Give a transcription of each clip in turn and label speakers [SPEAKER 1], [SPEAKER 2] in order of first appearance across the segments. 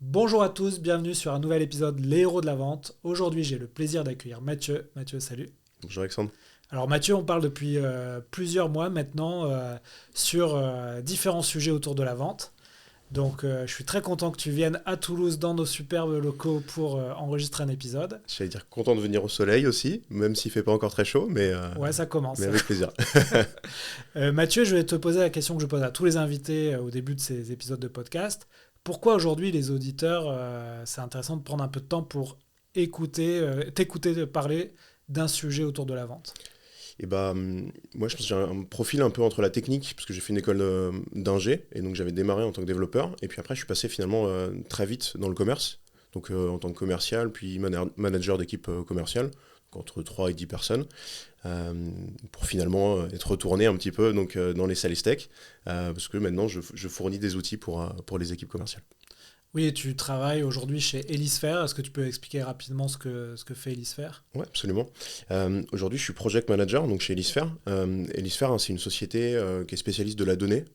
[SPEAKER 1] Bonjour à tous, bienvenue sur un nouvel épisode Les Héros de la Vente. Aujourd'hui, j'ai le plaisir d'accueillir Mathieu. Mathieu, salut.
[SPEAKER 2] Bonjour Alexandre.
[SPEAKER 1] Alors Mathieu, on parle depuis plusieurs mois maintenant sur différents sujets autour de la vente. Donc je suis très content que tu viennes à Toulouse dans nos superbes locaux pour enregistrer un épisode.
[SPEAKER 2] J'allais dire content de venir au soleil aussi, même s'il fait pas encore très chaud,
[SPEAKER 1] Ouais, ça commence.
[SPEAKER 2] mais avec plaisir.
[SPEAKER 1] Mathieu, je vais te poser la question que je pose à tous les invités au début de ces épisodes de podcast. Pourquoi aujourd'hui les auditeurs, c'est intéressant de prendre un peu de temps pour t'écouter parler d'un sujet autour de la vente?
[SPEAKER 2] Et moi je pense que j'ai un profil un peu entre la technique, parce que j'ai fait une école d'ingé, et donc j'avais démarré en tant que développeur, et puis après je suis passé finalement très vite dans le commerce, donc en tant que commercial, puis manager d'équipe commerciale, donc entre 3 et 10 personnes, pour finalement être retourné un petit peu dans les sales tech, parce que maintenant je fournis des outils pour les équipes commerciales.
[SPEAKER 1] Oui, et tu travailles aujourd'hui chez Elisphère. Est-ce que tu peux expliquer rapidement ce que fait Elisphère?
[SPEAKER 2] Oui, absolument. Aujourd'hui, je suis project manager donc chez Elisphère. Elisphère, hein, c'est une société qui est spécialiste de la donnée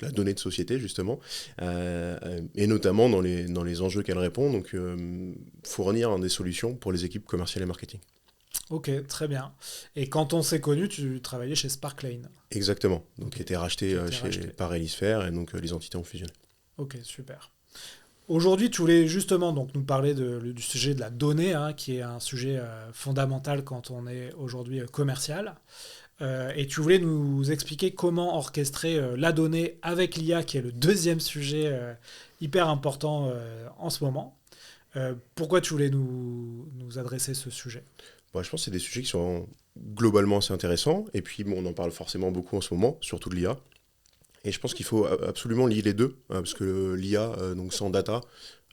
[SPEAKER 2] de société, justement, et notamment dans les enjeux qu'elle répond, donc fournir des solutions pour les équipes commerciales et marketing.
[SPEAKER 1] Ok, très bien. Et quand on s'est connu, tu travaillais chez Sparklane.
[SPEAKER 2] Exactement, donc
[SPEAKER 1] Ok.
[SPEAKER 2] qui a été racheté
[SPEAKER 1] Qui a été racheté.
[SPEAKER 2] par Elisphère, et donc les entités ont fusionné.
[SPEAKER 1] Ok, super. Aujourd'hui, tu voulais justement donc, nous parler du sujet de la donnée, hein, qui est un sujet fondamental quand on est aujourd'hui commercial. Et tu voulais nous expliquer comment orchestrer la donnée avec l'IA, qui est le deuxième sujet hyper important en ce moment. Pourquoi tu voulais nous adresser ce sujet?
[SPEAKER 2] Bon, je pense que c'est des sujets qui sont globalement assez intéressants, et puis bon, on en parle forcément beaucoup en ce moment, surtout de l'IA. Et je pense qu'il faut absolument lier les deux, parce que l'IA, donc sans data,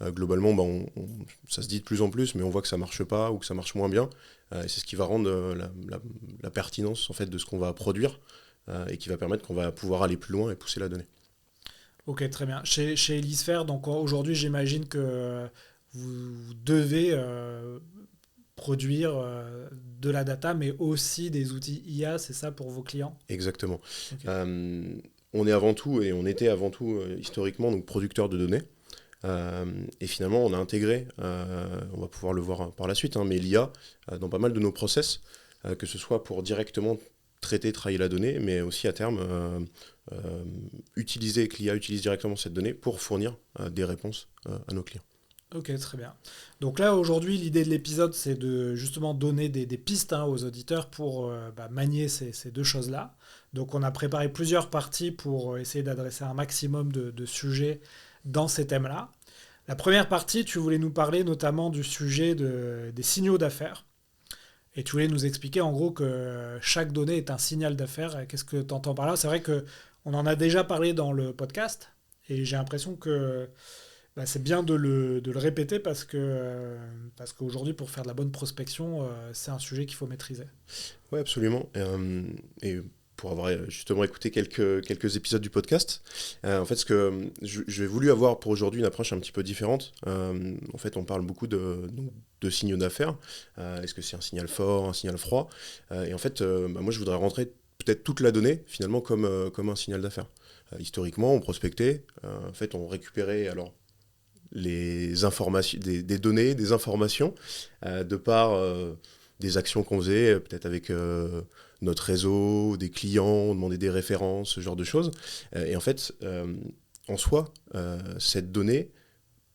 [SPEAKER 2] globalement, ça se dit de plus en plus, mais on voit que ça marche pas ou que ça marche moins bien. Et c'est ce qui va rendre la pertinence en fait, de ce qu'on va produire et qui va permettre qu'on va pouvoir aller plus loin et pousser la donnée.
[SPEAKER 1] Ok, très bien. Chez Elisphère, donc aujourd'hui, j'imagine que vous devez produire de la data, mais aussi des outils IA, c'est ça pour vos clients?
[SPEAKER 2] Exactement.
[SPEAKER 1] Ok.
[SPEAKER 2] Euh, on est avant tout, et on était avant tout historiquement donc producteur de données. Et finalement, on a intégré, on va pouvoir le voir par la suite, hein, mais l'IA dans pas mal de nos process, que ce soit pour directement traiter, travailler la donnée, mais aussi à terme utiliser, que l'IA utilise directement cette donnée pour fournir des réponses à nos clients.
[SPEAKER 1] Ok, très bien. Donc là, aujourd'hui, l'idée de l'épisode, c'est de justement donner des pistes hein, aux auditeurs pour manier ces deux choses-là. Donc on a préparé plusieurs parties pour essayer d'adresser un maximum de sujets dans ces thèmes-là. La première partie, tu voulais nous parler notamment du sujet des signaux d'affaires. Et tu voulais nous expliquer en gros que chaque donnée est un signal d'affaires. Qu'est-ce que tu entends par là? C'est vrai qu'on en a déjà parlé dans le podcast. Et j'ai l'impression que c'est bien de le répéter parce qu'aujourd'hui, pour faire de la bonne prospection, c'est un sujet qu'il faut maîtriser.
[SPEAKER 2] Oui, absolument. Et pour avoir justement écouté quelques épisodes du podcast, en fait, ce que j'ai voulu avoir pour aujourd'hui une approche un petit peu différente. En fait, on parle beaucoup de signaux d'affaires. Est-ce que c'est un signal fort, un signal froid? Et en fait, moi, je voudrais rentrer peut-être toute la donnée finalement comme un signal d'affaires. Historiquement, on prospectait. En fait, on récupérait alors les informations, des données, des informations, de par des actions qu'on faisait, peut-être avec notre réseau, des clients, on demandait des références, ce genre de choses. Et en fait, en soi, cette donnée,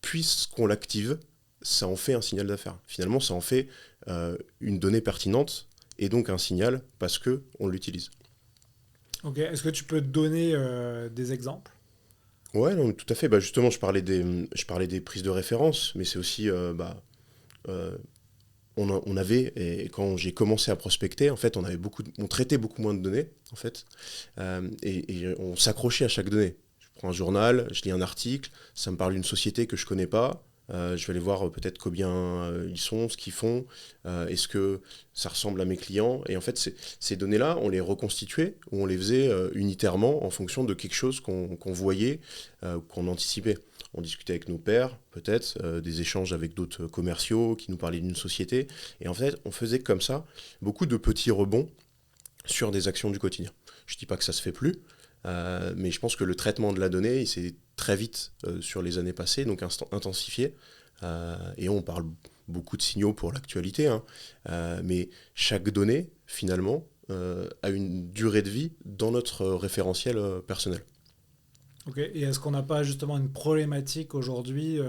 [SPEAKER 2] puisqu'on l'active, ça en fait un signal d'affaires. Finalement, ça en fait une donnée pertinente et donc un signal parce qu'on l'utilise.
[SPEAKER 1] Ok. Est-ce que tu peux donner des exemples?
[SPEAKER 2] Ouais, non, tout à fait. Justement, je parlais des prises de référence, mais c'est aussi, euh, on avait, et quand j'ai commencé à prospecter, en fait, on traitait beaucoup moins de données, en fait, et on s'accrochait à chaque donnée. Je prends un journal, je lis un article, ça me parle d'une société que je connais pas, je vais aller voir peut-être combien ils sont, ce qu'ils font, est-ce que ça ressemble à mes clients, et en fait, ces données-là, on les reconstituait, ou on les faisait unitairement en fonction de quelque chose qu'on voyait, qu'on anticipait. On discutait avec nos pairs, peut-être, des échanges avec d'autres commerciaux qui nous parlaient d'une société. Et en fait, on faisait comme ça beaucoup de petits rebonds sur des actions du quotidien. Je ne dis pas que ça se fait plus, mais je pense que le traitement de la donnée, il s'est très vite sur les années passées, donc intensifié. Et on parle beaucoup de signaux pour l'actualité, hein, mais chaque donnée, finalement, a une durée de vie dans notre référentiel personnel.
[SPEAKER 1] Ok. Et est-ce qu'on n'a pas justement une problématique aujourd'hui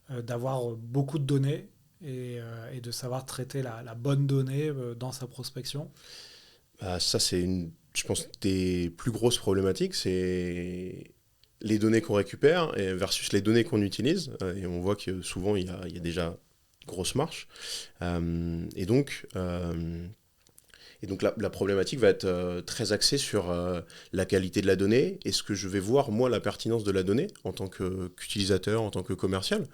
[SPEAKER 1] d'avoir beaucoup de données et de savoir traiter la bonne donnée dans sa prospection?
[SPEAKER 2] Ça, c'est je pense, des plus grosses problématiques, c'est les données qu'on récupère versus les données qu'on utilise. Et on voit que souvent, il y a déjà une grosse marche. Et donc, la problématique va être très axée sur la qualité de la donnée. Est-ce que je vais voir, moi, la pertinence de la donnée en tant qu'utilisateur, en tant que commercial?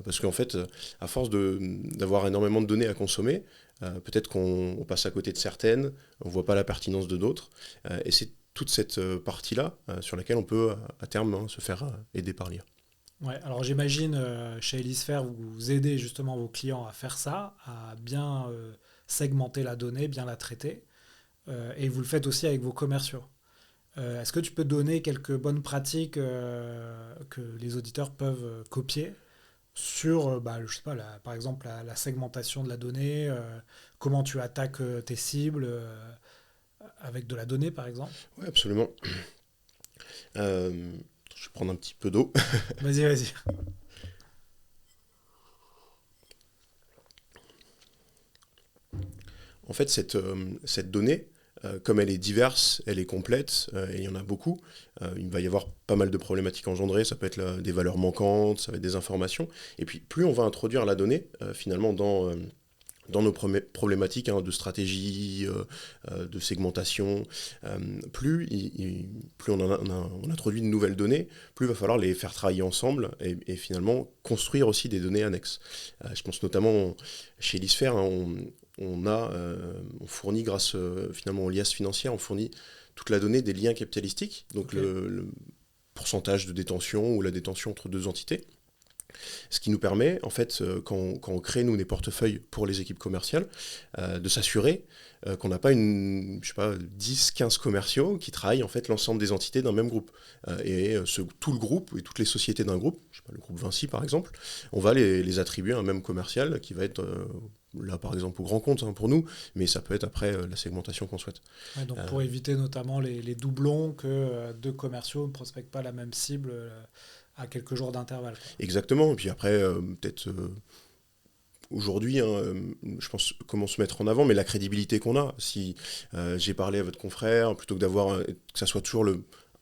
[SPEAKER 2] Parce qu'en fait, à force d'avoir énormément de données à consommer, peut-être qu'on passe à côté de certaines, on ne voit pas la pertinence de d'autres. Et c'est toute cette partie-là sur laquelle on peut, à terme, hein, se faire aider par l'IA.
[SPEAKER 1] Ouais, alors j'imagine chez Elisphere, vous aidez justement vos clients à faire ça, à bien segmenter la donnée, bien la traiter, et vous le faites aussi avec vos commerciaux. Est-ce que tu peux donner quelques bonnes pratiques que les auditeurs peuvent copier sur, bah, je sais pas, par exemple, la segmentation de la donnée, comment tu attaques tes cibles avec de la donnée, par exemple?
[SPEAKER 2] Oui, absolument. Euh, je vais prendre un petit peu d'eau.
[SPEAKER 1] Vas-y, vas-y.
[SPEAKER 2] En fait, cette donnée, comme elle est diverse, elle est complète, et il y en a beaucoup, il va y avoir pas mal de problématiques engendrées, ça peut être des valeurs manquantes, ça va être des informations, et puis plus on va introduire la donnée, finalement, dans nos problématiques, hein, de stratégie, de segmentation, plus on introduit de nouvelles données, plus il va falloir les faire travailler ensemble et finalement construire aussi des données annexes. Je pense notamment chez Elisphere, hein, on fournit grâce finalement aux liasses financières, on fournit toute la donnée des liens capitalistiques, donc
[SPEAKER 1] Ok.
[SPEAKER 2] le pourcentage de détention ou la détention entre deux entités. Ce qui nous permet, en fait, quand on crée, nous, des portefeuilles pour les équipes commerciales, de s'assurer qu'on n'a pas je sais pas, 10, 15 commerciaux qui travaillent, en fait, l'ensemble des entités d'un même groupe. Tout le groupe et toutes les sociétés d'un groupe, je sais pas, le groupe Vinci, par exemple, on va les attribuer à un même commercial qui va être, là, par exemple, au grand compte, hein, pour nous, mais ça peut être après la segmentation qu'on souhaite.
[SPEAKER 1] Ouais, donc
[SPEAKER 2] Euh,
[SPEAKER 1] pour éviter notamment les doublons que deux commerciaux ne prospectent pas la même cible à quelques jours d'intervalle, quoi.
[SPEAKER 2] Exactement, et puis après, peut-être aujourd'hui, hein, je pense comment se mettre en avant, mais la crédibilité qu'on a. Si j'ai parlé à votre confrère, plutôt que d'avoir que ça soit toujours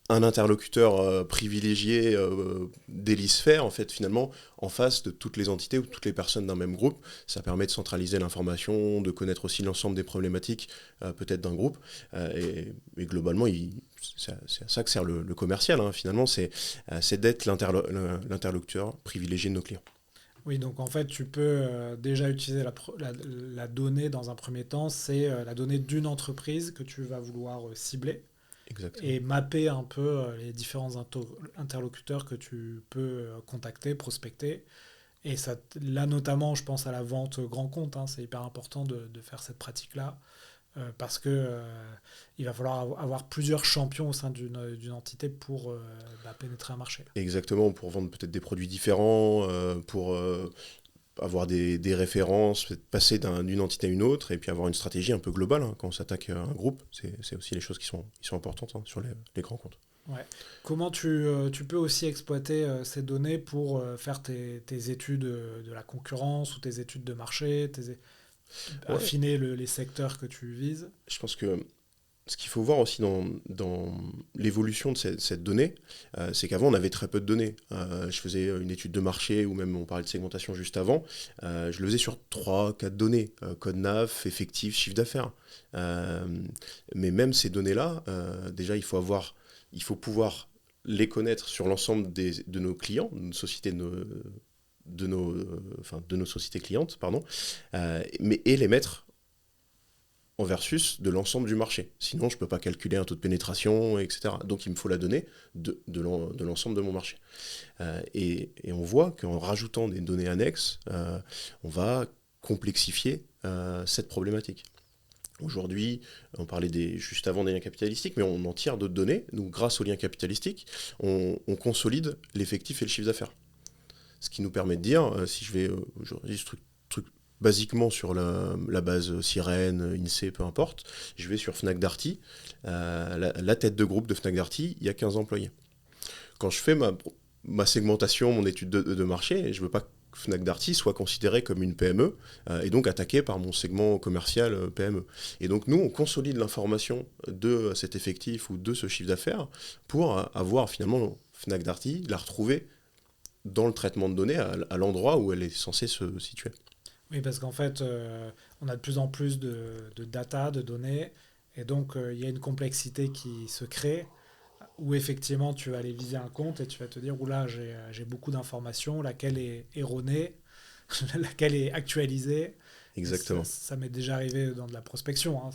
[SPEAKER 2] un interlocuteur privilégié d'Hélisphère, en fait, finalement, en face de toutes les entités ou toutes les personnes d'un même groupe, ça permet de centraliser l'information, de connaître aussi l'ensemble des problématiques, peut-être d'un groupe, et globalement, c'est à ça que sert le commercial, hein, finalement, c'est d'être l'interlocuteur privilégié de nos clients.
[SPEAKER 1] Oui, donc en fait, tu peux déjà utiliser la donnée dans un premier temps, c'est la donnée d'une entreprise que tu vas vouloir cibler
[SPEAKER 2] Exactement.
[SPEAKER 1] et mapper un peu les différents interlocuteurs que tu peux contacter, prospecter. Et ça, là, notamment, je pense à la vente grand compte, hein, c'est hyper important de faire cette pratique-là parce que il va falloir avoir plusieurs champions au sein d'une entité pour pénétrer un marché.
[SPEAKER 2] Exactement, pour vendre peut-être des produits différents, pour avoir des références, peut-être passer d'une entité à une autre, et puis avoir une stratégie un peu globale, hein, quand on s'attaque à un groupe. C'est aussi les choses qui sont importantes, hein, sur les grands comptes.
[SPEAKER 1] Ouais. Comment tu peux aussi exploiter ces données pour faire tes études de la concurrence ou tes études de marché,
[SPEAKER 2] Ouais,
[SPEAKER 1] affiner les secteurs que tu vises?
[SPEAKER 2] je pense que ce qu'il faut voir aussi dans l'évolution de cette donnée, c'est qu'avant on avait très peu de données. Je faisais une étude de marché, ou même on parlait de segmentation juste avant, je le faisais sur trois, quatre données, code NAF, effectif, chiffre d'affaires. Euh, mais même ces données-là, déjà il faut pouvoir les connaître sur l'ensemble de nos clients, de nos sociétés, de nos sociétés clientes, pardon, et les mettre en versus de l'ensemble du marché. Sinon, je ne peux pas calculer un taux de pénétration, etc. Donc, il me faut la donnée de l'ensemble de mon marché. Et on voit qu'en rajoutant des données annexes, on va complexifier cette problématique. Aujourd'hui, on parlait juste avant des liens capitalistiques, mais on en tire d'autres données. Donc, grâce aux liens capitalistiques, on consolide l'effectif et le chiffre d'affaires. Ce qui nous permet de dire, si je vais aujourd'hui, truc basiquement sur la base Sirène, INSEE, peu importe, je vais sur Fnac Darty, la tête de groupe de Fnac Darty, il y a 15 employés. Quand je fais ma segmentation, mon étude de marché, je ne veux pas que Fnac Darty soit considéré comme une PME et donc attaqué par mon segment commercial PME. Et donc nous, on consolide l'information de cet effectif ou de ce chiffre d'affaires pour avoir finalement Fnac Darty, la retrouver dans le traitement de données à l'endroit où elle est censée se situer.
[SPEAKER 1] Oui, parce qu'en fait, on a de plus en plus de data, de données, et donc il y a une complexité qui se crée, où effectivement tu vas aller viser un compte et tu vas te dire, oula, j'ai beaucoup d'informations, laquelle est erronée, laquelle est actualisée.
[SPEAKER 2] Exactement.
[SPEAKER 1] Ça m'est déjà arrivé dans de la prospection. Hein.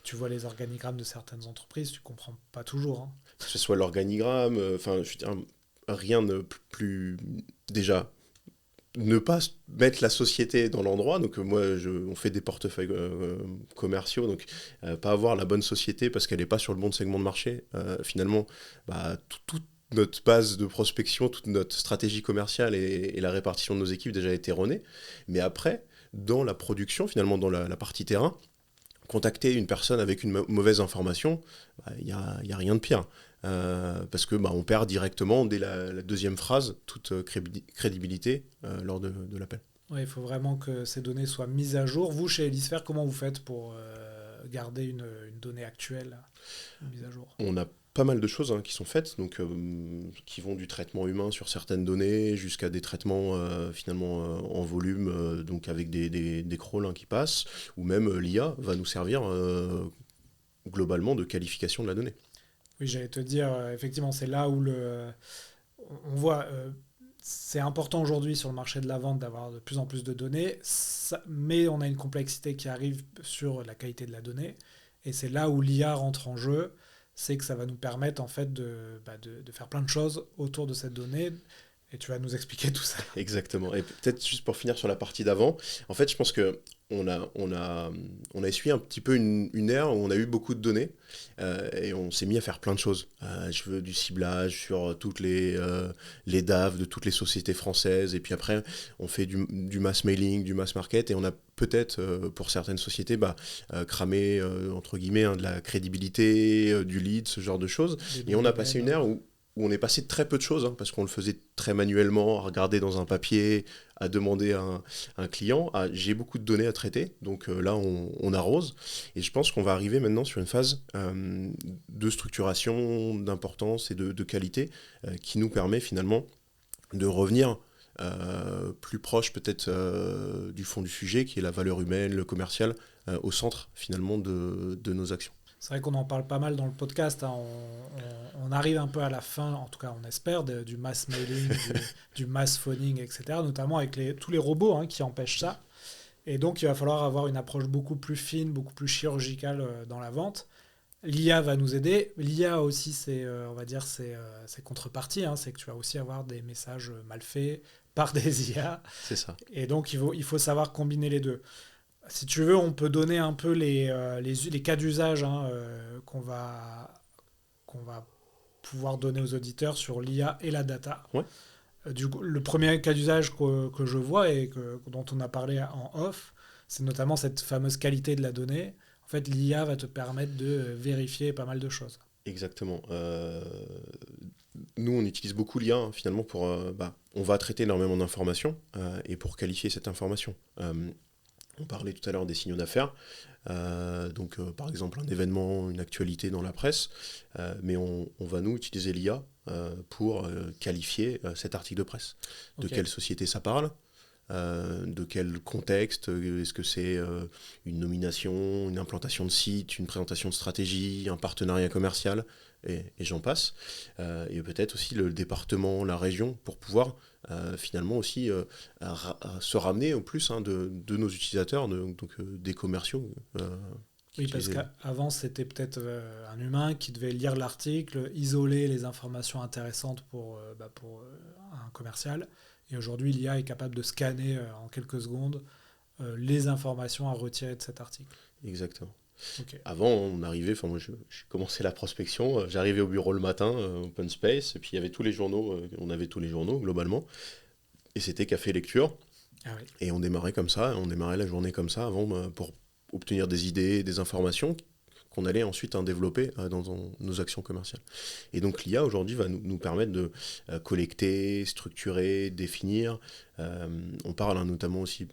[SPEAKER 1] Tu vois les organigrammes de certaines entreprises, tu comprends pas toujours. Hein.
[SPEAKER 2] Que ce soit l'organigramme, je veux dire, rien de plus... Déjà, ne pas mettre la société dans l'endroit. Donc moi, on fait des portefeuilles commerciaux, donc pas avoir la bonne société parce qu'elle n'est pas sur le bon segment de marché. Finalement, toute notre base de prospection, toute notre stratégie commerciale et la répartition de nos équipes déjà est erronée. Mais après, dans la production, finalement dans la partie terrain, contacter une personne avec une mauvaise information, il n'y a rien de pire. Parce que on perd directement dès la deuxième phrase toute crédibilité lors de l'appel.
[SPEAKER 1] Ouais, il faut vraiment que ces données soient mises à jour. Vous, chez Elisphère, comment vous faites pour garder une donnée actuelle mise à jour?
[SPEAKER 2] On a pas mal de choses qui sont faites, donc, qui vont du traitement humain sur certaines données jusqu'à des traitements finalement en volume, donc avec des crawls qui passent, ou même l'IA va nous servir globalement de qualification de la donnée.
[SPEAKER 1] Oui, j'allais te dire, effectivement, c'est là où on voit, c'est important aujourd'hui sur le marché de la vente d'avoir de plus en plus de données, mais on a une complexité qui arrive sur la qualité de la donnée, et c'est là où l'IA rentre en jeu, c'est que ça va nous permettre en fait de faire plein de choses autour de cette donnée, et tu vas nous expliquer tout ça.
[SPEAKER 2] Exactement. Et peut-être juste pour finir sur la partie d'avant, en fait, je pense que on a essuyé un petit peu une ère où on a eu beaucoup de données et on s'est mis à faire plein de choses. Je veux du ciblage sur toutes les DAF de toutes les sociétés françaises et puis après on fait du mass mailing, du mass market et on a peut-être pour certaines sociétés cramé entre guillemets de la crédibilité, du lead, ce genre de choses. Et on a passé une ère où on est passé de très peu de choses, parce qu'on le faisait très manuellement, à regarder dans un papier, à demander à un client, j'ai beaucoup de données à traiter, donc là on arrose, et je pense qu'on va arriver maintenant sur une phase de structuration, d'importance et de qualité, qui nous permet finalement de revenir plus proche peut-être du fond du sujet, qui est la valeur humaine, le commercial, au centre finalement de nos actions.
[SPEAKER 1] C'est vrai qu'on en parle pas mal dans le podcast. Hein. On arrive un peu à la fin, en tout cas on espère, du mass mailing, du mass phoning, etc. Notamment avec tous les robots qui empêchent ça. Et donc il va falloir avoir une approche beaucoup plus fine, beaucoup plus chirurgicale dans la vente. L'IA va nous aider. L'IA aussi, on va dire, c'est contrepartie. C'est que tu vas aussi avoir des messages mal faits par des IA.
[SPEAKER 2] C'est ça.
[SPEAKER 1] Et donc il faut savoir combiner les deux. Si tu veux, on peut donner un peu les cas d'usage qu'on va pouvoir donner aux auditeurs sur l'IA et la data.
[SPEAKER 2] Ouais.
[SPEAKER 1] Du coup, le premier cas d'usage que je vois et dont on a parlé en off, c'est notamment cette fameuse qualité de la donnée. En fait, l'IA va te permettre de vérifier pas mal de choses.
[SPEAKER 2] Exactement. Nous, on utilise beaucoup l'IA finalement pour... on va traiter énormément d'informations et pour qualifier cette information. On parlait tout à l'heure des signaux d'affaires, par exemple un événement, une actualité dans la presse, mais on va nous utiliser l'IA pour qualifier cet article de presse. De quelle société ça parle, de quel contexte, est-ce que c'est une nomination, une implantation de site, une présentation de stratégie, un partenariat commercial, et j'en passe. Et peut-être aussi le département, la région, pour pouvoir finalement aussi se ramener au plus de nos utilisateurs, donc des commerciaux.
[SPEAKER 1] Oui, parce qu'avant, c'était peut-être un humain qui devait lire l'article, isoler les informations intéressantes pour un commercial. Et aujourd'hui, l'IA est capable de scanner en quelques secondes les informations à retirer de cet article.
[SPEAKER 2] Exactement.
[SPEAKER 1] Ok.
[SPEAKER 2] Avant, on arrivait, enfin moi j'ai commencé la prospection, j'arrivais au bureau le matin, open space, et puis il y avait tous les journaux, on avait tous les journaux globalement, et c'était café lecture,
[SPEAKER 1] Ah oui.
[SPEAKER 2] et on démarrait comme ça, on démarrait la journée comme ça avant pour obtenir des idées, des informations qu'on allait ensuite développer dans nos actions commerciales. Et donc l'IA aujourd'hui va nous permettre de collecter, structurer, définir. On parle notamment aussi,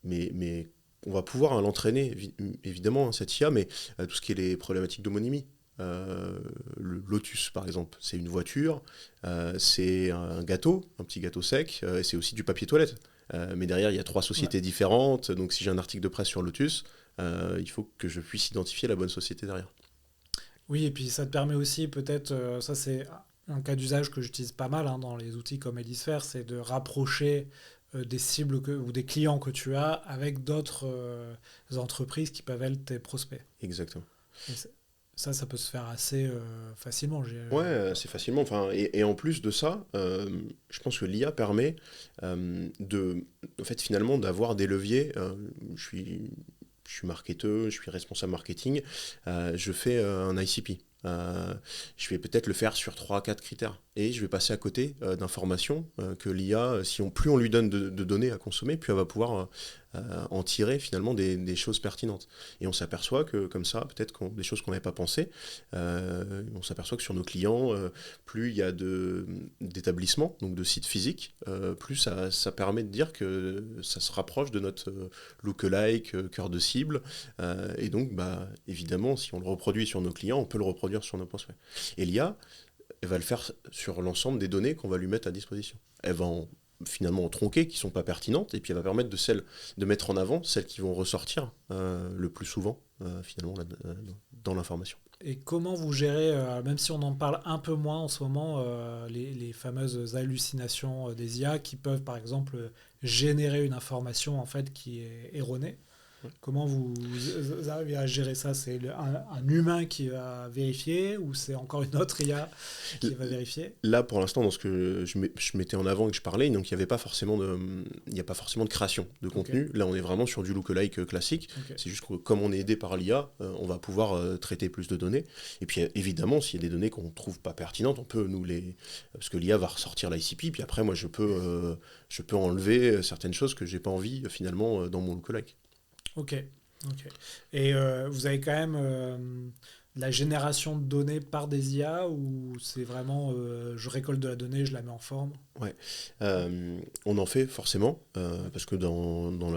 [SPEAKER 2] mais on va pouvoir l'entraîner évidemment cette IA, mais tout ce qui est les problématiques d'homonymie. Le Lotus par exemple, c'est une voiture, c'est un gâteau, un petit gâteau sec, et c'est aussi du papier toilette. Mais derrière, il y a 3 sociétés différentes, donc si j'ai un article de presse sur Lotus, il faut que je puisse identifier la bonne société derrière.
[SPEAKER 1] Oui, et puis ça te permet aussi peut-être, ça c'est un cas d'usage que j'utilise pas mal dans les outils comme Helisphere, c'est de rapprocher des cibles ou des clients que tu as avec d'autres entreprises qui peuvent être tes prospects.
[SPEAKER 2] Exactement.
[SPEAKER 1] Et ça peut se faire assez facilement.
[SPEAKER 2] Ouais, c'est facilement. Enfin, et en plus de ça, je pense que l'IA permet en fait, finalement, d'avoir des leviers. Je suis marketeur, je suis responsable marketing, je fais un ICP. Je vais peut-être le faire sur 3 à 4 critères. Et je vais passer à côté d'informations que l'IA, plus on lui donne de données à consommer, plus elle va pouvoir en tirer finalement des choses pertinentes. Et on s'aperçoit que comme ça, peut-être des choses qu'on n'avait pas pensées, on s'aperçoit que sur nos clients, plus il y a d'établissements, donc de sites physiques, plus ça permet de dire que ça se rapproche de notre lookalike, cœur de cible. Et donc, bah, évidemment, si on le reproduit sur nos clients, on peut le reproduire sur nos prospects. Et l'IA, elle va le faire sur l'ensemble des données qu'on va lui mettre à disposition. Elle va finalement en tronquer qui ne sont pas pertinentes, et puis elle va permettre de mettre en avant celles qui vont ressortir le plus souvent, finalement, dans l'information.
[SPEAKER 1] Et comment vous gérez, même si on en parle un peu moins en ce moment, les fameuses hallucinations des IA qui peuvent par exemple générer une information en fait qui est erronée? Comment vous arrivez à gérer ça? C'est un humain qui va vérifier ou c'est encore une autre IA qui va vérifier?
[SPEAKER 2] Là, pour l'instant, dans ce que je mettais en avant et que je parlais, donc il n'y a pas forcément de création de contenu.
[SPEAKER 1] Ok.
[SPEAKER 2] Là, on est vraiment sur du lookalike classique.
[SPEAKER 1] Ok.
[SPEAKER 2] C'est juste que comme on est aidé par l'IA, on va pouvoir traiter plus de données. Et puis, évidemment, s'il y a des données qu'on ne trouve pas pertinentes, on peut nous les... Parce que l'IA va ressortir l'ICP, puis après, moi, je peux enlever certaines choses que je n'ai pas envie, finalement, dans mon lookalike.
[SPEAKER 1] Ok. Ok. Et vous avez quand même la génération de données par des IA ou c'est vraiment je récolte de la donnée, je la mets en forme?
[SPEAKER 2] Ouais, on en fait forcément, parce que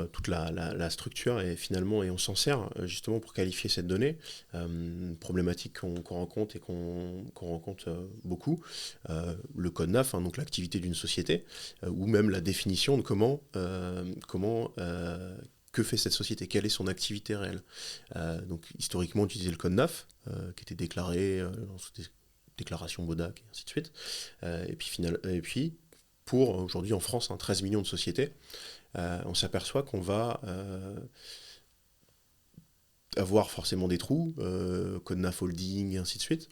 [SPEAKER 2] toute la structure, et finalement, et on s'en sert justement pour qualifier cette donnée, problématique qu'on rencontre et qu'on rencontre beaucoup, le code NAF, donc l'activité d'une société, ou même la définition de que fait cette société, quelle est son activité réelle. Donc historiquement, on utilisait le code NAF, qui était déclaré dans des déclarations BODAC, et ainsi de suite. Et puis, pour aujourd'hui en France, 13 millions de sociétés, on s'aperçoit qu'on va avoir forcément des trous, code NAF holding, et ainsi de suite.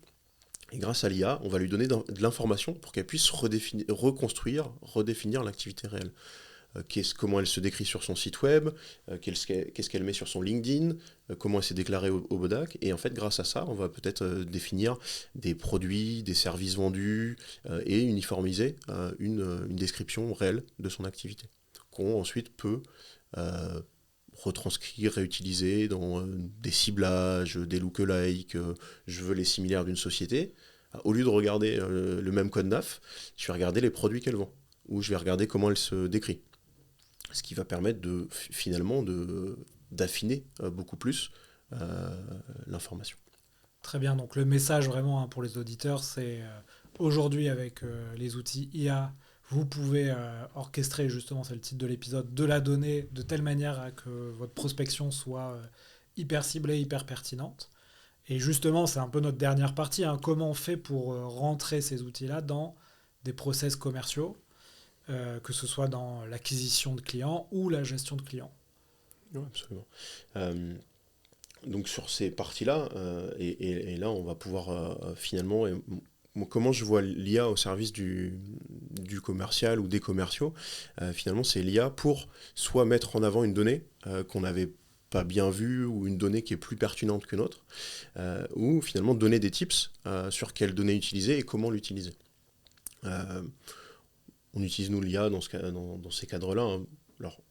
[SPEAKER 2] Et grâce à l'IA, on va lui donner de l'information pour qu'elle puisse reconstruire, redéfinir l'activité réelle. Comment elle se décrit sur son site web, qu'est-ce qu'elle met sur son LinkedIn, comment elle s'est déclarée au BODAC. Et en fait, grâce à ça, on va peut-être définir des produits, des services vendus et uniformiser une description réelle de son activité, qu'on ensuite peut retranscrire, réutiliser dans des ciblages, des lookalikes, je veux les similaires d'une société. Au lieu de regarder le même code NAF, je vais regarder les produits qu'elle vend, ou je vais regarder comment elle se décrit. Ce qui va permettre finalement d'affiner beaucoup plus l'information.
[SPEAKER 1] Très bien, donc le message vraiment pour les auditeurs, c'est aujourd'hui avec les outils IA, vous pouvez orchestrer justement, c'est le titre de l'épisode, de la donnée de telle manière à que votre prospection soit hyper ciblée, hyper pertinente. Et justement, c'est un peu notre dernière partie, comment on fait pour rentrer ces outils-là dans des process commerciaux, que ce soit dans l'acquisition de clients ou la gestion de clients.
[SPEAKER 2] Oui, absolument. Donc sur ces parties-là, et là on va pouvoir finalement comment je vois l'IA au service du commercial ou des commerciaux. Finalement, c'est l'IA pour soit mettre en avant une donnée qu'on n'avait pas bien vue ou une donnée qui est plus pertinente que notre, ou finalement donner des tips sur quelles données utiliser et comment l'utiliser. On utilise nous l'IA dans ces cadres-là, hein. Alors,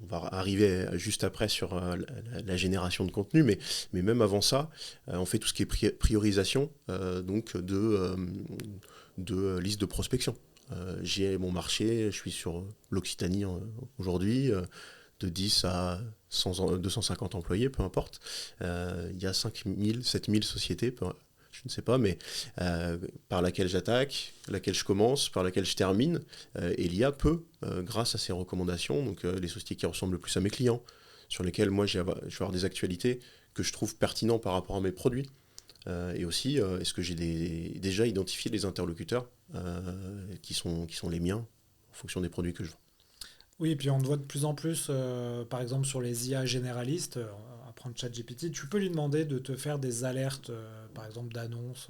[SPEAKER 2] on va arriver juste après sur la génération de contenu, mais même avant ça, on fait tout ce qui est priorisation donc de liste de prospection. J'ai mon marché, je suis sur l'Occitanie aujourd'hui, de 10 à 250 employés, peu importe. Il y a 5000, 7000 sociétés, je ne sais pas, mais par laquelle j'attaque, laquelle je commence, par laquelle je termine. Et l'IA peut, grâce à ces recommandations, donc les sociétés qui ressemblent le plus à mes clients, sur lesquelles moi je vais avoir des actualités que je trouve pertinents par rapport à mes produits. Et aussi, est-ce que j'ai déjà identifié les interlocuteurs qui sont les miens en fonction des produits que je vends.
[SPEAKER 1] Oui, et puis on te voit de plus en plus, par exemple sur les IA généralistes, à prendre ChatGPT, tu peux lui demander de te faire des alertes, par exemple d'annonces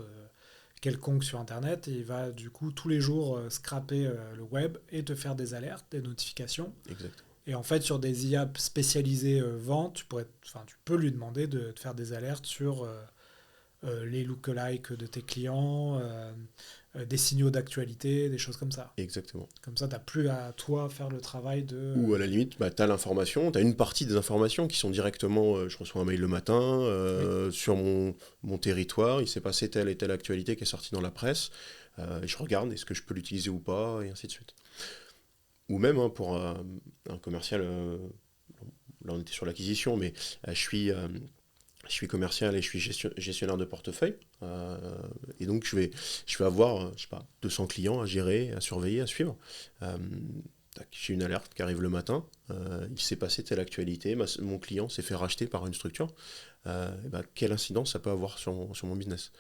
[SPEAKER 1] quelconques sur Internet, et il va du coup tous les jours scraper le web et te faire des alertes, des notifications.
[SPEAKER 2] Exact.
[SPEAKER 1] Et en fait, sur des IA spécialisées vente, tu peux lui demander de te faire des alertes sur les lookalikes de tes clients, des signaux d'actualité, des choses comme ça.
[SPEAKER 2] Exactement.
[SPEAKER 1] Comme ça, tu n'as plus à toi faire le travail de...
[SPEAKER 2] Ou à la limite, tu as l'information, tu as une partie des informations qui sont directement, je reçois un mail le matin,
[SPEAKER 1] Oui.
[SPEAKER 2] sur mon territoire, il s'est passé telle et telle actualité qui est sortie dans la presse, et je regarde, est-ce que je peux l'utiliser ou pas, et ainsi de suite. Ou même pour un commercial, là on était sur l'acquisition, mais je suis commercial et je suis gestionnaire de portefeuille. Et donc, je vais avoir, je sais pas, 200 clients à gérer, à surveiller, à suivre. J'ai une alerte qui arrive le matin. Il s'est passé telle actualité. Mon client s'est fait racheter par une structure. Quelle incidence ça peut avoir sur mon business.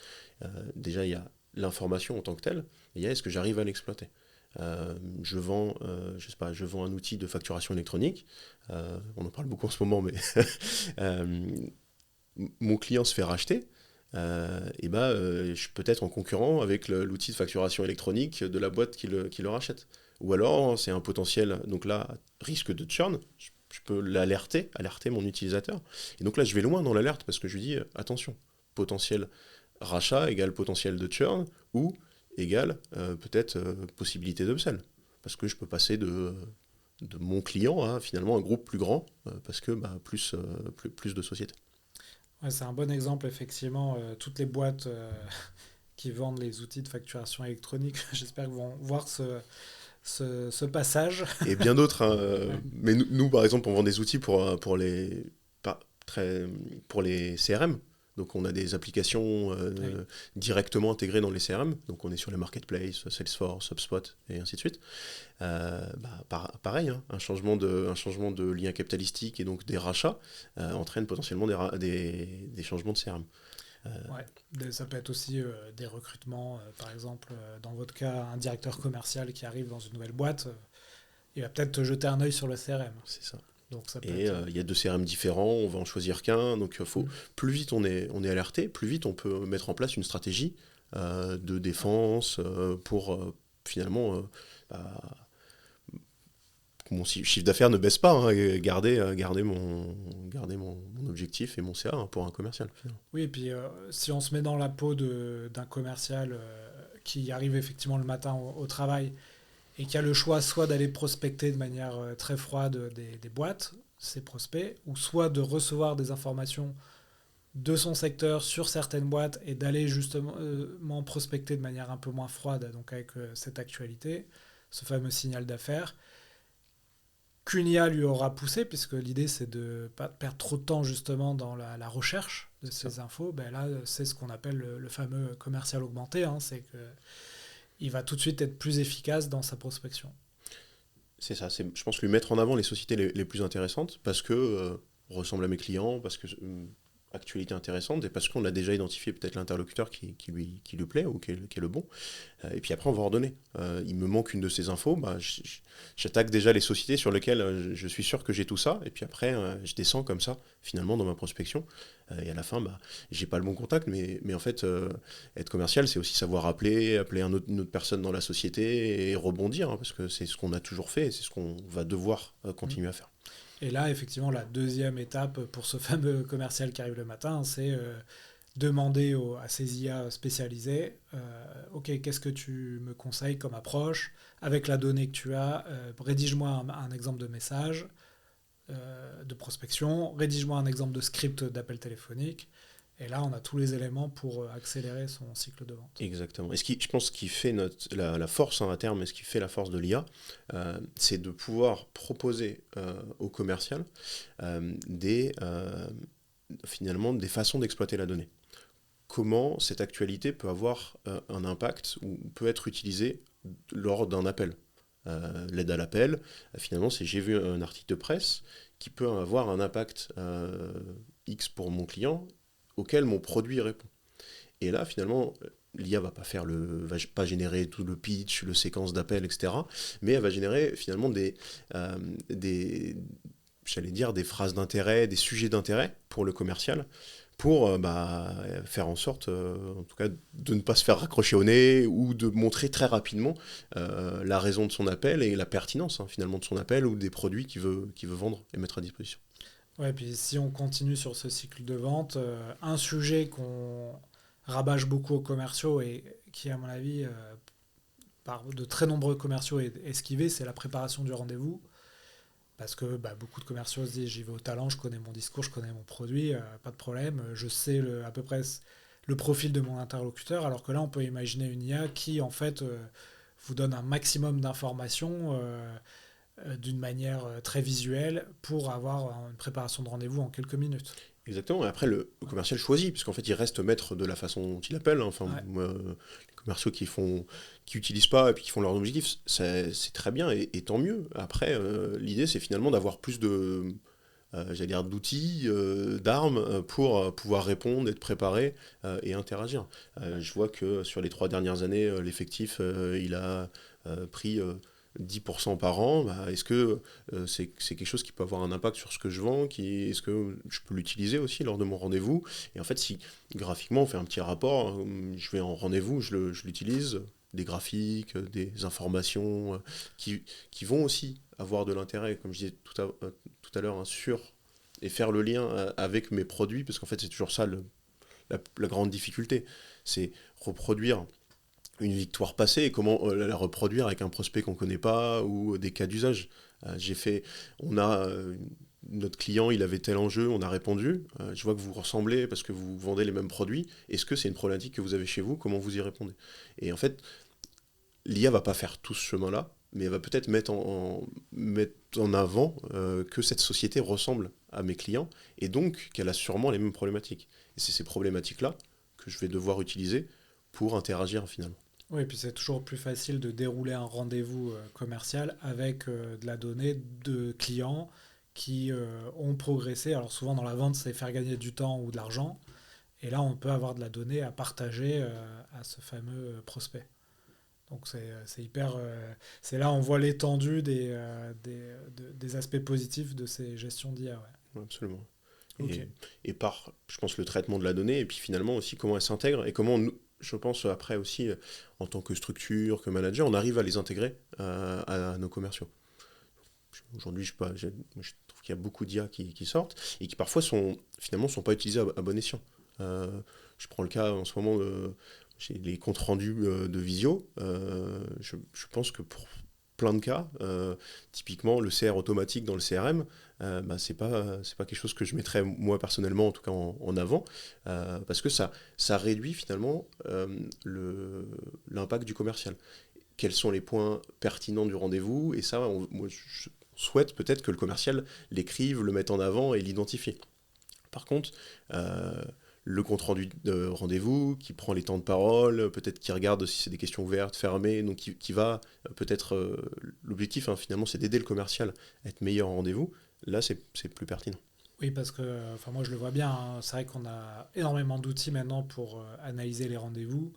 [SPEAKER 2] Déjà, il y a l'information en tant que telle. Et il y a est-ce que j'arrive à l'exploiter. Je vends un outil de facturation électronique. On en parle beaucoup en ce moment, mais mon client se fait racheter, je peux être en concurrent avec l'outil de facturation électronique de la boîte qui le rachète. Ou alors, c'est un potentiel, donc là, risque de churn, je peux alerter mon utilisateur. Et donc là, je vais loin dans l'alerte parce que je lui dis, attention, potentiel rachat égale potentiel de churn ou égale peut-être possibilité d'upsell. Parce que je peux passer de mon client à finalement un groupe plus grand parce que plus de sociétés.
[SPEAKER 1] Ouais, c'est un bon exemple, effectivement. Toutes les boîtes qui vendent les outils de facturation électronique, j'espère qu'ils vont voir ce passage.
[SPEAKER 2] Et bien d'autres, hein,
[SPEAKER 1] Ouais.
[SPEAKER 2] mais nous, par exemple, on vend des outils pour les CRM. Donc, on a des applications
[SPEAKER 1] Oui.
[SPEAKER 2] directement intégrées dans les CRM. Donc, on est sur les marketplaces, Salesforce, HubSpot, et ainsi de suite. Pareil, hein, un changement de lien capitalistique et donc des rachats entraîne potentiellement des changements de CRM.
[SPEAKER 1] Ouais. Ça peut être aussi des recrutements. Par exemple, dans votre cas, un directeur commercial qui arrive dans une nouvelle boîte, il va peut-être te jeter un œil sur le CRM.
[SPEAKER 2] C'est ça.
[SPEAKER 1] Donc ça peut
[SPEAKER 2] Et
[SPEAKER 1] être...
[SPEAKER 2] il y a deux CRM différents, on va en choisir qu'un. Donc
[SPEAKER 1] Mm.
[SPEAKER 2] plus vite on est alerté, plus vite on peut mettre en place une stratégie de défense pour finalement bah, que mon chiffre d'affaires ne baisse pas, hein, et garder mon objectif et mon CA hein, pour un commercial. Finalement.
[SPEAKER 1] Oui, et puis si on se met dans la peau d'un commercial qui arrive effectivement le matin au travail et qui a le choix soit d'aller prospecter de manière très froide des boîtes, ses prospects, ou soit de recevoir des informations de son secteur sur certaines boîtes et d'aller justement prospecter de manière un peu moins froide, donc avec cette actualité, ce fameux signal d'affaires, qu'une IA lui aura poussé, puisque l'idée c'est de ne pas perdre trop de temps justement dans la recherche de ces infos. Ben là, c'est ce qu'on appelle le fameux commercial augmenté, hein, c'est qu'il va tout de suite être plus efficace dans sa prospection.
[SPEAKER 2] C'est ça, je pense lui mettre en avant les sociétés les plus intéressantes parce que ressemblent à mes clients, parce que actualité intéressante et parce qu'on a déjà identifié peut-être l'interlocuteur qui lui plaît ou qui est le bon. Et puis après, on va ordonner. Il me manque une de ces infos, j'attaque déjà les sociétés sur lesquelles je suis sûr que j'ai tout ça. Et puis après, je descends comme ça, finalement, dans ma prospection. Et à la fin, j'ai pas le bon contact, mais en fait, être commercial, c'est aussi savoir appeler une autre personne dans la société et rebondir, hein, parce que c'est ce qu'on a toujours fait et c'est ce qu'on va devoir continuer à faire.
[SPEAKER 1] Et là, effectivement, la deuxième étape pour ce fameux commercial qui arrive le matin, c'est demander à ces IA spécialisés, OK, qu'est-ce que tu me conseilles comme approche avec la donnée que tu as, rédige-moi un exemple de message de prospection, rédige-moi un exemple de script d'appel téléphonique. Et là, on a tous les éléments pour accélérer son cycle de vente.
[SPEAKER 2] Exactement. Et je pense qui fait la force, hein, à terme, et ce qui fait la force de l'IA, c'est de pouvoir proposer au commercial finalement des façons d'exploiter la donnée. Comment cette actualité peut avoir un impact ou peut être utilisée lors d'un appel. L'aide à l'appel, finalement, c'est j'ai vu un article de presse qui peut avoir un impact X pour mon client auquel mon produit répond. Et là, finalement, l'IA va pas générer tout le pitch, le séquence d'appels, etc. Mais elle va générer finalement j'allais dire, des phrases d'intérêt, des sujets d'intérêt pour le commercial, pour faire en sorte, en tout cas, de ne pas se faire raccrocher au nez ou de montrer très rapidement la raison de son appel et la pertinence, hein, finalement, de son appel ou des produits qu'il veut vendre et mettre à disposition.
[SPEAKER 1] Ouais, puis si on continue sur ce cycle de vente, un sujet qu'on rabâche beaucoup aux commerciaux et qui, à mon avis, par de très nombreux commerciaux est esquivé, c'est la préparation du rendez-vous. Parce que beaucoup de commerciaux se disent j'y vais au talent, je connais mon discours, je connais mon produit, pas de problème, je sais à peu près le profil de mon interlocuteur, alors que là on peut imaginer une IA qui en fait vous donne un maximum d'informations d'une manière très visuelle pour avoir une préparation de rendez-vous en quelques minutes.
[SPEAKER 2] Exactement, et après le commercial choisit, puisqu'en fait il reste maître de la façon dont il appelle, hein. Enfin,
[SPEAKER 1] Ouais.
[SPEAKER 2] moi, les commerciaux qui utilisent pas et puis qui font leurs objectifs, c'est très bien et tant mieux. Après, l'idée c'est finalement d'avoir plus j'allais dire d'outils, d'armes pour pouvoir répondre, être préparé et interagir. Je vois que sur les 3 dernières années, l'effectif il a pris 10% par an. Est-ce que c'est quelque chose qui peut avoir un impact sur ce que je vends, est-ce que je peux l'utiliser aussi lors de mon rendez-vous? Et en fait, si graphiquement on fait un petit rapport, je vais en rendez-vous, je l'utilise, des graphiques, des informations qui vont aussi avoir de l'intérêt, comme je disais tout à l'heure, hein, sur et faire le lien avec mes produits, parce qu'en fait c'est toujours ça la grande difficulté, c'est reproduire une victoire passée et comment la reproduire avec un prospect qu'on ne connaît pas ou des cas d'usage. Notre client, il avait tel enjeu, on a répondu. Je vois que vous ressemblez parce que vous vendez les mêmes produits. Est-ce que c'est une problématique que vous avez chez vous? Comment vous y répondez? Et en fait, l'IA va pas faire tout ce chemin-là, mais elle va peut-être mettre en avant que cette société ressemble à mes clients et donc qu'elle a sûrement les mêmes problématiques. Et c'est ces problématiques-là que je vais devoir utiliser pour interagir finalement.
[SPEAKER 1] Oui, et puis c'est toujours plus facile de dérouler un rendez-vous commercial avec de la donnée de clients qui ont progressé. Alors souvent dans la vente, c'est faire gagner du temps ou de l'argent. Et là, on peut avoir de la donnée à partager à ce fameux prospect. Donc c'est hyper... c'est là on voit l'étendue des aspects positifs de ces gestions d'IA. Ouais.
[SPEAKER 2] Ouais, absolument.
[SPEAKER 1] Ok.
[SPEAKER 2] Et par, je pense, le traitement de la donnée, et puis finalement aussi comment elle s'intègre, et comment, je pense, après aussi, en tant que structure, que manager, on arrive à les intégrer à nos commerciaux. Aujourd'hui, je trouve qu'il y a beaucoup d'IA qui sortent, et qui parfois finalement sont pas utilisés à bon escient. Je prends le cas en ce moment, j'ai les comptes rendus de visio. Je pense que pour plein de cas, typiquement le CR automatique dans le CRM, c'est pas quelque chose que je mettrais moi personnellement en tout cas en avant, parce que ça réduit finalement l'impact du commercial. Quels sont les points pertinents du rendez-vous? Et ça, moi, je souhaite peut-être que le commercial l'écrive, le mette en avant et l'identifie. Par contre, le compte-rendu de rendez-vous, qui prend les temps de parole, peut-être qui regarde si c'est des questions ouvertes, fermées, donc qui va l'objectif, hein, finalement, c'est d'aider le commercial à être meilleur en rendez-vous. Là, c'est plus pertinent.
[SPEAKER 1] Oui, parce que enfin, moi je le vois bien, hein. C'est vrai qu'on a énormément d'outils maintenant pour analyser les rendez-vous.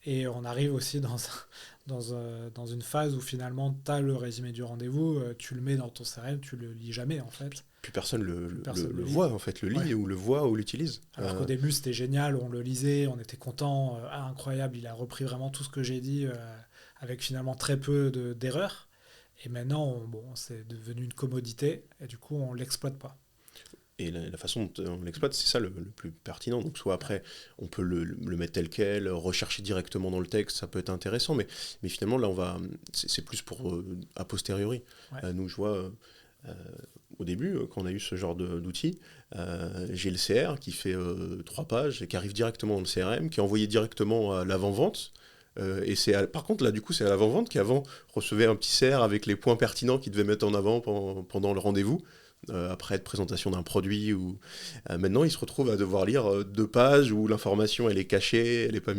[SPEAKER 1] Et on arrive aussi dans une phase où finalement tu as le résumé du rendez-vous, tu le mets dans ton CRM, tu le lis jamais en fait.
[SPEAKER 2] Plus personne
[SPEAKER 1] Plus personne
[SPEAKER 2] le
[SPEAKER 1] le lit.
[SPEAKER 2] voit, en fait, le
[SPEAKER 1] Ouais.
[SPEAKER 2] lit ou le voit ou l'utilise.
[SPEAKER 1] Alors qu'au début c'était génial, on le lisait, on était content, ah, incroyable, il a repris vraiment tout ce que j'ai dit avec finalement très peu d'erreurs. Et maintenant, bon, c'est devenu une commodité et du coup on l'exploite pas.
[SPEAKER 2] Et la façon dont on l'exploite, c'est ça le plus pertinent. Donc, soit après, on peut le mettre tel quel, rechercher directement dans le texte, ça peut être intéressant, mais finalement, là, c'est plus pour a posteriori.
[SPEAKER 1] Ouais.
[SPEAKER 2] Nous, je vois, euh, au début, quand on a eu ce genre d'outils, j'ai le CR qui fait 3 pages et qui arrive directement dans le CRM, qui est envoyé directement à l'avant-vente. Par contre, là, du coup, c'est à l'avant-vente qui avant recevait un petit CR avec les points pertinents qu'il devait mettre en avant pendant le rendez-vous après de présentation d'un produit ou maintenant il se retrouve à devoir lire 2 pages où l'information elle est cachée, elle n'est pas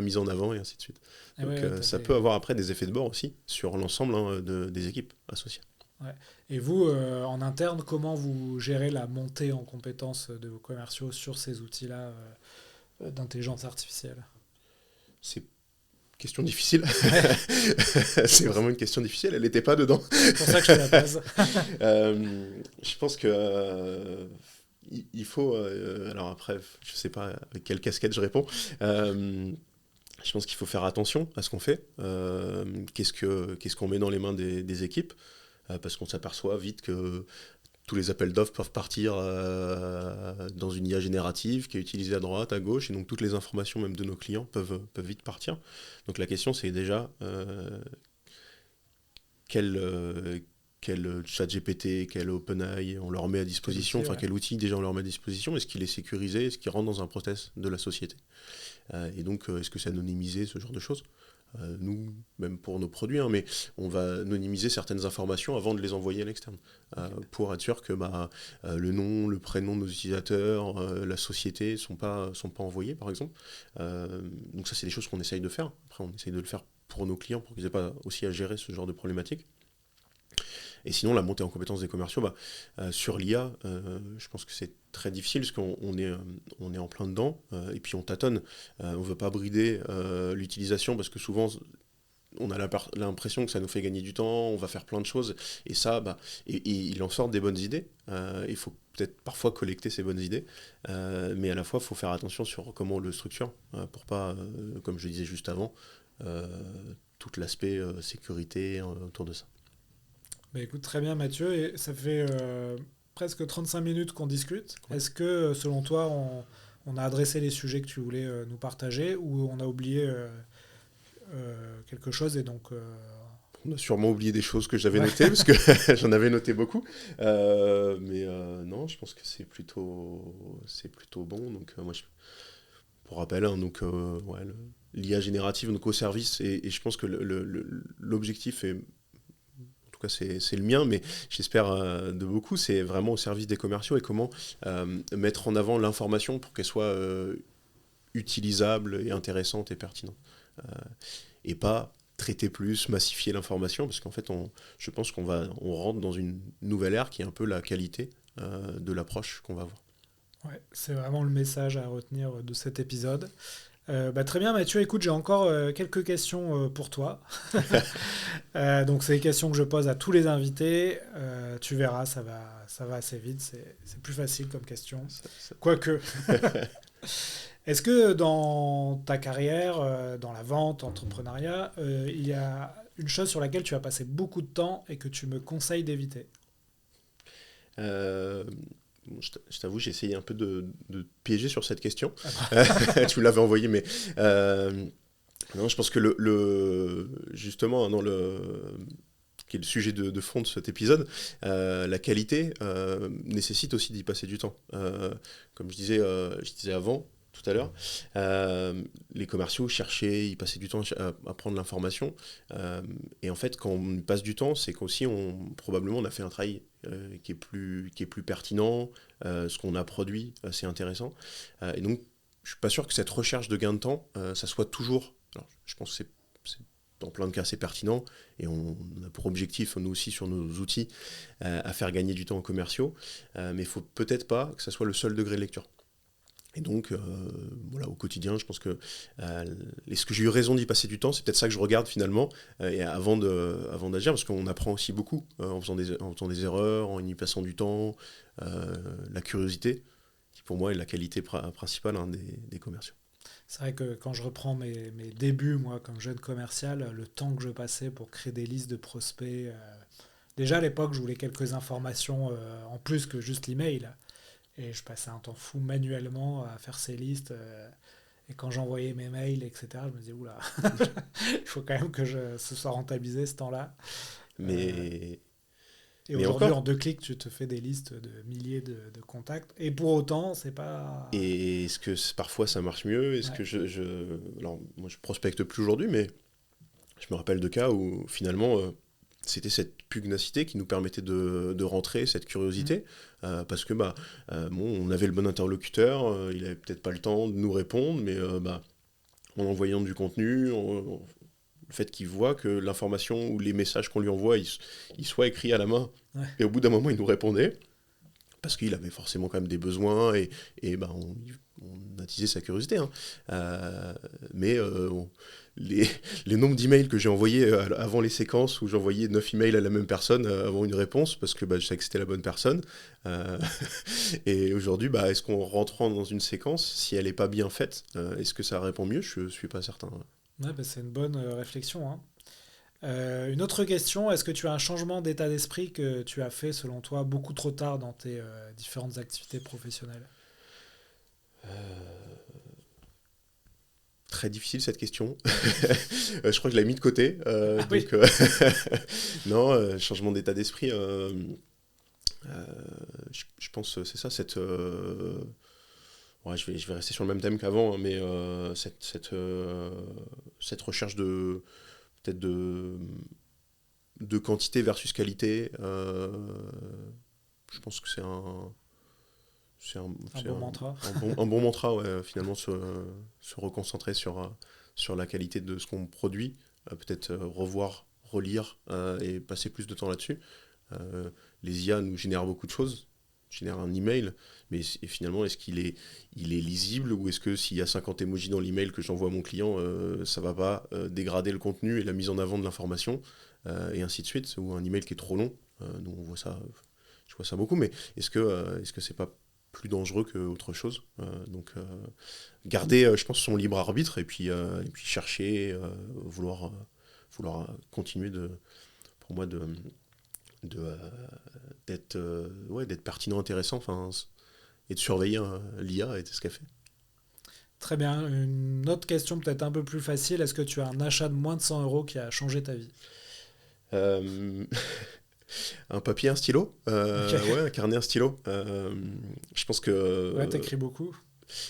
[SPEAKER 2] mise en avant et ainsi de suite.
[SPEAKER 1] Et
[SPEAKER 2] Donc
[SPEAKER 1] ouais,
[SPEAKER 2] ça peut avoir après des effets de bord aussi sur l'ensemble des équipes associées.
[SPEAKER 1] ouais. Et vous, en interne, comment vous gérez la montée en compétences de vos commerciaux sur ces outils-là d'intelligence artificielle?
[SPEAKER 2] C'est question difficile.
[SPEAKER 1] Ouais,
[SPEAKER 2] C'est vraiment une question difficile, elle n'était pas dedans.
[SPEAKER 1] c'est pour ça que je te la pose.
[SPEAKER 2] Je pense que il faut alors après je sais pas avec quelle casquette je réponds. Je pense qu'il faut faire attention à ce qu'on fait. Qu'est-ce qu'on met dans les mains des équipes parce qu'on s'aperçoit vite que tous les appels d'offres peuvent partir dans une IA générative qui est utilisée à droite, à gauche, et donc toutes les informations même de nos clients peuvent vite partir. Donc la question c'est déjà quel, quel chat GPT, quel OpenAI on leur met à
[SPEAKER 1] Quel
[SPEAKER 2] disposition,
[SPEAKER 1] outil,
[SPEAKER 2] enfin
[SPEAKER 1] ouais.
[SPEAKER 2] quel outil déjà on leur met à disposition, est-ce qu'il est sécurisé, est-ce qu'il rentre dans un process de la société. Et donc est-ce que c'est anonymisé, ce genre de choses. Nous, même pour nos produits, hein, mais on va anonymiser certaines informations avant de les envoyer à l'externe, pour être sûr que le nom, le prénom de nos utilisateurs, la société sont pas envoyés, par exemple. Donc ça, c'est des choses qu'on essaye de faire. Après, on essaye de le faire pour nos clients, pour qu'ils n'aient pas aussi à gérer ce genre de problématiques. Et sinon, la montée en compétences des commerciaux, sur l'IA, je pense que c'est très difficile parce on est en plein dedans et puis on tâtonne. On ne veut pas brider l'utilisation parce que souvent on a l'impression que ça nous fait gagner du temps, on va faire plein de choses et ça, et il en sort des bonnes idées. Il faut peut-être parfois collecter ces bonnes idées, mais à la fois il faut faire attention sur comment on le structure pour pas, comme je disais juste avant, euh, tout l'aspect sécurité autour de ça.
[SPEAKER 1] Bah, écoute, très bien Mathieu, et ça fait presque 35 minutes qu'on discute.
[SPEAKER 2] Ouais.
[SPEAKER 1] Est-ce que selon toi, on a adressé les sujets que tu voulais nous partager ou on a oublié quelque chose et donc
[SPEAKER 2] On a sûrement oublié des choses que j'avais
[SPEAKER 1] ouais.
[SPEAKER 2] notées, parce que j'en avais noté beaucoup. Mais non, je pense que c'est plutôt bon. Donc, pour rappel, hein, donc, ouais, l'IA générative donc, au service, et je pense que l'objectif est, en tout cas c'est le mien, mais j'espère de beaucoup, c'est vraiment au service des commerciaux et comment mettre en avant l'information pour qu'elle soit utilisable et intéressante et pertinente. Euh, et pas traiter plus, massifier l'information, parce qu'en fait, je pense on rentre dans une nouvelle ère qui est un peu la qualité de l'approche qu'on va avoir.
[SPEAKER 1] Ouais, c'est vraiment le message à retenir de cet épisode. Bah, très bien Mathieu, écoute, j'ai encore quelques questions pour toi. Donc c'est des questions que je pose à tous les invités. Tu verras, ça va assez vite, c'est plus facile comme question. Quoique. Est-ce que dans ta carrière, dans la vente, entrepreneuriat, il y a une chose sur laquelle tu as passé beaucoup de temps et que tu me conseilles d'éviter?
[SPEAKER 2] Euh, bon, je t'avoue, j'ai essayé un peu de piéger sur cette question.
[SPEAKER 1] Ah bah,
[SPEAKER 2] Tu me l'avais envoyé, mais non, je pense que justement, dans qui est le sujet de fond de cet épisode, la qualité nécessite aussi d'y passer du temps. Comme je disais avant, tout à l'heure, les commerciaux cherchaient, ils passaient du temps à prendre l'information. Et en fait, quand on y passe du temps, c'est qu'aussi, probablement, on a fait un travail qui est plus pertinent. Ce qu'on a produit, c'est intéressant. Et donc, je suis pas sûr que cette recherche de gain de temps, ça soit toujours. Alors, je pense que c'est dans plein de cas, c'est pertinent, et on a pour objectif, nous aussi, sur nos outils, à faire gagner du temps aux commerciaux, mais il ne faut peut-être pas que ça soit le seul degré de lecture. Et donc, voilà, au quotidien, je pense que est-ce que j'ai eu raison d'y passer du temps? C'est peut-être ça que je regarde finalement, et avant d'agir, parce qu'on apprend aussi beaucoup en faisant des erreurs, en y passant du temps, la curiosité, qui pour moi est la qualité principale des commerciaux.
[SPEAKER 1] C'est vrai que quand je reprends mes débuts, moi, comme jeune commercial, le temps que je passais pour créer des listes de prospects, déjà à l'époque, je voulais quelques informations en plus que juste l'email. Et je passais un temps fou manuellement à faire ces listes. Et quand j'envoyais mes mails, etc., je me disais, oula, il faut quand même que ce soit rentabilisé ce temps-là. Euh,
[SPEAKER 2] Mais,
[SPEAKER 1] et
[SPEAKER 2] mais
[SPEAKER 1] aujourd'hui, en
[SPEAKER 2] encore,
[SPEAKER 1] 2 clics, tu te fais des listes de milliers de contacts. Et pour autant, c'est pas.
[SPEAKER 2] et est-ce que parfois ça marche mieux? Est-ce
[SPEAKER 1] Ouais.
[SPEAKER 2] que alors, moi je prospecte plus aujourd'hui, mais je me rappelle de cas où finalement c'était cette pugnacité qui nous permettait de rentrer, cette
[SPEAKER 1] Mm.
[SPEAKER 2] curiosité, parce que bon, on avait le bon interlocuteur, il avait peut-être pas le temps de nous répondre, mais en envoyant du contenu, le fait qu'il voit que l'information ou les messages qu'on lui envoie, ils soient écrits à la main,
[SPEAKER 1] Ouais.
[SPEAKER 2] et au bout d'un moment il nous répondait, parce qu'il avait forcément quand même des besoins, et on attisait sa curiosité. Hein. Mais les, les nombres d'emails que j'ai envoyés avant les séquences, où j'envoyais 9 emails à la même personne avant une réponse, parce que je savais que c'était la bonne personne. Euh, et aujourd'hui, est-ce qu'en rentrant dans une séquence, si elle n'est pas bien faite, est-ce que ça répond mieux? Je ne suis pas certain.
[SPEAKER 1] Ouais, bah, c'est une bonne réflexion, hein. Une autre question, est-ce que tu as un changement d'état d'esprit que tu as fait, selon toi, beaucoup trop tard dans tes différentes activités professionnelles?
[SPEAKER 2] Très difficile cette question. Je crois que je l'ai mis de côté.
[SPEAKER 1] Ah oui.
[SPEAKER 2] Non, changement d'état d'esprit. Je pense que c'est ça, ouais, je vais rester sur le même thème qu'avant, hein, mais cette recherche peut-être de quantité versus qualité, je pense que c'est un,
[SPEAKER 1] Un
[SPEAKER 2] c'est
[SPEAKER 1] bon mantra.
[SPEAKER 2] un bon mantra, ouais, finalement, se reconcentrer sur la qualité de ce qu'on produit, peut-être revoir, relire et passer plus de temps là-dessus. Euh, les IA nous génèrent beaucoup de choses, génèrent un email, mais et finalement, est-ce il est lisible, ou est-ce que s'il y a 50 emojis dans l'email que j'envoie à mon client, ça va pas dégrader le contenu et la mise en avant de l'information, et ainsi de suite, ou un email qui est trop long, nous on voit ça, je vois ça beaucoup, mais est-ce que c'est pas plus dangereux qu'autre chose? Donc garder, je pense, son libre arbitre, et puis chercher, vouloir continuer pour moi de, euh, d'être pertinent, intéressant, enfin, et de surveiller l'IA et ce qu'elle fait.
[SPEAKER 1] Très bien. Une autre question peut-être un peu plus facile. Est-ce que tu as un achat de moins de 100 euros qui a changé ta vie?
[SPEAKER 2] Euh, un papier, un stylo,
[SPEAKER 1] Ok.
[SPEAKER 2] ouais, un carnet, un stylo. Je pense que
[SPEAKER 1] Ouais, t'écris beaucoup.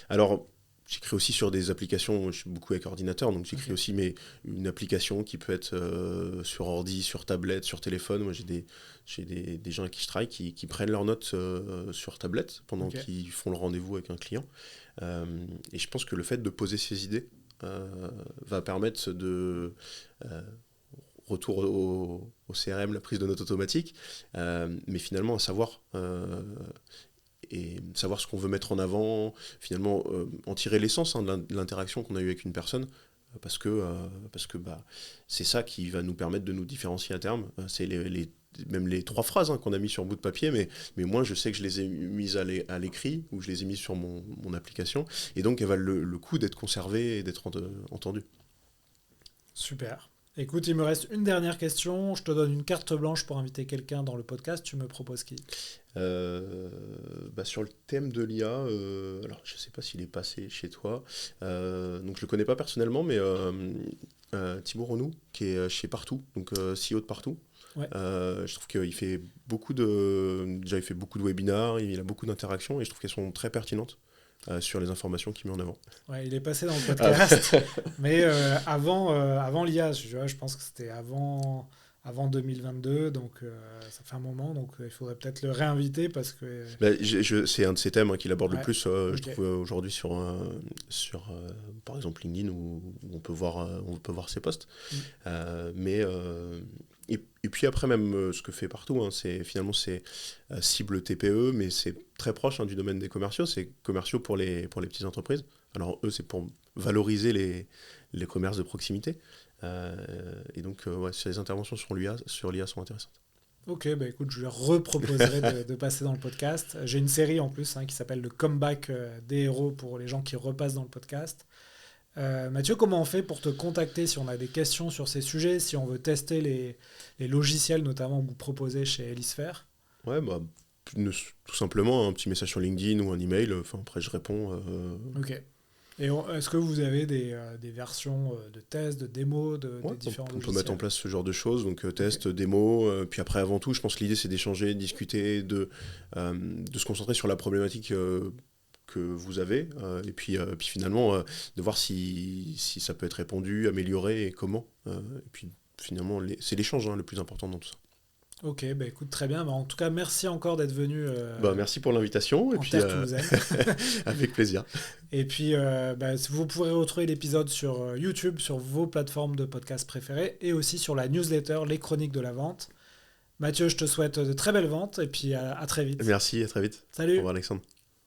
[SPEAKER 2] alors, j'écris aussi sur des applications, je suis beaucoup avec ordinateur, donc j'écris
[SPEAKER 1] Ok.
[SPEAKER 2] aussi une application qui peut être sur ordi, sur tablette, sur téléphone. Moi, j'ai des gens avec qui je travaille qui prennent leurs notes sur tablette pendant
[SPEAKER 1] Ok.
[SPEAKER 2] qu'ils font le rendez-vous avec un client. Euh, et je pense que le fait de poser ses idées va permettre euh, retour au CRM, la prise de notes automatique, mais finalement à savoir et savoir ce qu'on veut mettre en avant, finalement en tirer l'essence, hein, de l'interaction qu'on a eue avec une personne, parce que c'est ça qui va nous permettre de nous différencier à terme. C'est même les 3 phrases, hein, qu'on a mis sur bout de papier, mais moi je sais que je les ai mises à l'écrit, ou je les ai mises sur mon application, et donc elles valent le coup d'être conservées et d'être entendues.
[SPEAKER 1] Super. Écoute, il me reste une dernière question. Je te donne une carte blanche pour inviter quelqu'un dans le podcast. Tu me proposes qui?
[SPEAKER 2] Sur le thème de l'IA, alors je sais pas s'il est passé chez toi, donc je le connais pas personnellement, mais Thibaut Renou, qui est chez Partout, donc CEO de Partout.
[SPEAKER 1] Ouais.
[SPEAKER 2] Je trouve qu'il fait déjà il fait beaucoup de webinars, il a beaucoup d'interactions, et je trouve qu'elles sont très pertinentes sur les informations qu'il met en avant.
[SPEAKER 1] Ouais, il est passé dans le
[SPEAKER 2] Ah,
[SPEAKER 1] podcast. Mais avant l'IA, je pense que c'était avant 2022, donc ça fait un moment, donc il faudrait peut-être le réinviter parce que...
[SPEAKER 2] C'est un de ces thèmes qu'il aborde le plus,
[SPEAKER 1] okay.
[SPEAKER 2] je trouve, aujourd'hui sur par exemple, LinkedIn, où on peut voir ses posts. Et puis après, même ce que fait partout, c'est cible TPE, mais c'est très proche du domaine des commerciaux. C'est commerciaux pour les petites entreprises. Alors eux, c'est pour valoriser les commerces de proximité. Et donc, ces interventions sur l'IA sont intéressantes.
[SPEAKER 1] Ok, bah écoute, je lui reproposerai de passer dans le podcast. J'ai une série en plus qui s'appelle le comeback des héros pour les gens qui repassent dans le podcast. Mathieu, comment on fait pour te contacter si on a des questions sur ces sujets, si on veut tester les logiciels notamment que vous proposez chez Helisphere?
[SPEAKER 2] Ouais, tout simplement un petit message sur LinkedIn ou un email. Après, je réponds.
[SPEAKER 1] Ok. Et est-ce que vous avez des versions de tests, de démos des différents logiciels?
[SPEAKER 2] On peut mettre en place ce genre de choses, donc tests, démos. Puis après, avant tout, je pense que l'idée, c'est d'échanger, de discuter, de se concentrer sur la problématique que vous avez, et puis finalement de voir si ça peut être répondu, amélioré et comment. Et puis finalement, c'est l'échange le plus important dans tout ça.
[SPEAKER 1] Ok, bah écoute, très bien. En tout cas, merci encore d'être venu.
[SPEAKER 2] Merci pour l'invitation.
[SPEAKER 1] Et puis, terre toulousaine.
[SPEAKER 2] Avec plaisir.
[SPEAKER 1] Et puis, vous pourrez retrouver l'épisode sur YouTube, sur vos plateformes de podcast préférées, et aussi sur la newsletter Les Chroniques de la Vente. Mathieu, je te souhaite de très belles ventes, et puis à très vite.
[SPEAKER 2] Merci, à très vite.
[SPEAKER 1] Salut.
[SPEAKER 2] Au revoir Alexandre.